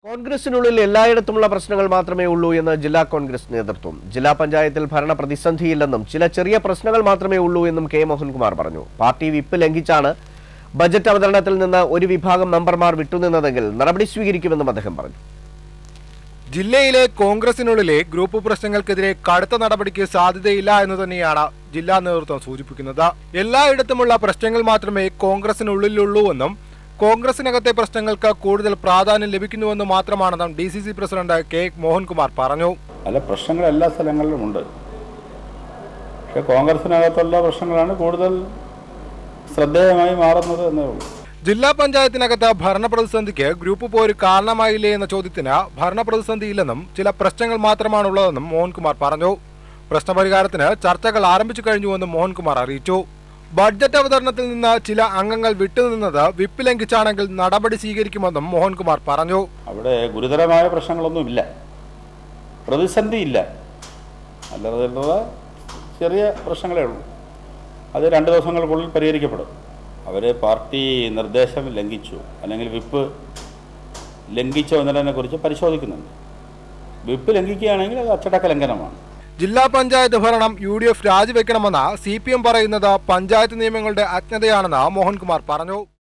കോൺഗ്രസിനുള്ളിൽ എല്ലായിടത്തുമുള്ള പ്രശ്നങ്ങൾ മാത്രമേ ഉള്ളൂ എന്ന് ജില്ലാ കോൺഗ്രസ് നേതൃത്വം. ജില്ലാ പഞ്ചായത്തിൽ ഭരണ പ്രതിസന്ധിയില്ലെന്നും ചില ചെറിയ പ്രശ്നങ്ങൾ മാത്രമേ ഉള്ളൂ എന്നും കെ മോഹൻകുമാർ പറഞ്ഞു. പാർട്ടി വിപ്പ് ലംഘിച്ചാണ് ബജറ്റ് അവതരണത്തിൽ നിന്ന് ഒരു വിഭാഗം മെമ്പർമാർ വിട്ടുനിന്നതെങ്കിൽ നടപടി സ്വീകരിക്കുമെന്നും അദ്ദേഹം പറഞ്ഞു. ജില്ലയിലെ കോൺഗ്രസിനുള്ളിലെ ഗ്രൂപ്പ് പ്രശ്നങ്ങൾക്കെതിരെ കടുത്ത നടപടിക്ക് സാധ്യതയില്ല എന്ന് തന്നെയാണ് ജില്ലാ നേതൃത്വം സൂചിപ്പിക്കുന്നത്. എല്ലായിടത്തുമുള്ള പ്രശ്നങ്ങൾ മാത്രമേ കോൺഗ്രസിനുള്ളിലുള്ളൂവെന്നും കോൺഗ്രസിനകത്തെ പ്രശ്നങ്ങൾക്ക് കൂടുതൽ പ്രാധാന്യം ലഭിക്കുന്നുവെന്ന് മാത്രമാണെന്നും DCC പ്രസിഡന്റ് കെ മോഹൻകുമാർ പറഞ്ഞു. അല്ല, പ്രശ്നങ്ങൾ എല്ലാ സ്ഥലങ്ങളിലും ഉണ്ട്. പക്ഷെ കോൺഗ്രസിനകത്തുള്ള പ്രശ്നങ്ങളാണ് കൂടുതൽ ശ്രദ്ധേയമായി മാറുന്നത് എന്നേ ഉള്ളൂ. ജില്ലാ പഞ്ചായത്തിനകത്ത് ഭരണപ്രതിസന്ധിക്ക് ഗ്രൂപ്പ് പോര് കാരണമായില്ലേ എന്ന ചോദ്യത്തിന് ഭരണപ്രതിസന്ധിയില്ലെന്നും ചില പ്രശ്നങ്ങൾ മാത്രമാണുള്ളതെന്നും മോഹൻകുമാർ പറഞ്ഞു. പ്രശ്നപരിഹാരത്തിന് ചർച്ചകൾ ആരംഭിച്ചു കഴിഞ്ഞുവെന്നും മോഹൻകുമാർ അറിയിച്ചു. ബഡ്ജറ്റ് അവതരണത്തിൽ നിന്ന് ചില അംഗങ്ങൾ വിട്ടുനിന്നത് വിപ്പ് ലംഘിച്ചാണെങ്കിൽ നടപടി സ്വീകരിക്കുമെന്നും മോഹൻകുമാർ പറഞ്ഞു. അവിടെ ഗുരുതരമായ പ്രശ്നങ്ങളൊന്നുമില്ല, പ്രതിസന്ധിയില്ല, അല്ലാതെ ചെറിയ പ്രശ്നങ്ങളേ ഉള്ളൂ. അത് 2 ദിവസങ്ങൾക്കുള്ളിൽ പരിഹരിക്കപ്പെടും. അവർ പാർട്ടി നിർദ്ദേശം ലംഘിച്ചു അല്ലെങ്കിൽ വിപ്പ് ലംഘിച്ചോ എന്നതിനെ കുറിച്ച് പരിശോധിക്കുന്നുണ്ട്. വിപ്പ് ലംഘിക്കുകയാണെങ്കിൽ അത് അച്ചടക്ക ലംഘനമാണ്. ജില്ലാ പഞ്ചായത്ത് ഭരണം UDF രാജിവെക്കണമെന്ന് CPM പറയുന്നത് പഞ്ചായത്ത് നിയമങ്ങളുടെ അജ്ഞതയാണെന്ന് മോഹൻകുമാർ പറഞ്ഞു.